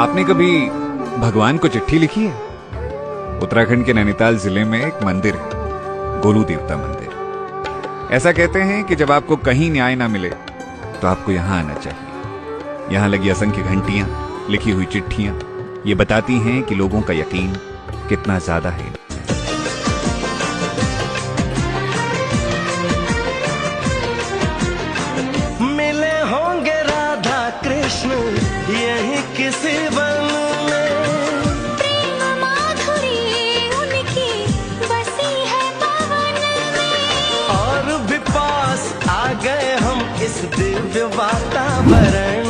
आपने कभी भगवान को चिट्ठी लिखी है? उत्तराखंड के नैनीताल जिले में एक मंदिर है, गोलू देवता मंदिर। ऐसा कहते हैं कि जब आपको कहीं न्याय ना मिले तो आपको यहां आना चाहिए। यहां लगी असंख्य घंटियां, लिखी हुई चिट्ठियां ये बताती हैं कि लोगों का यकीन कितना ज्यादा है। मिले होंगे राधा कृष्ण यही किसी वन में, प्रेम माधुरी उनकी बसी है पवन में। और भी पास आ गए हम इस दिव्य वातावरण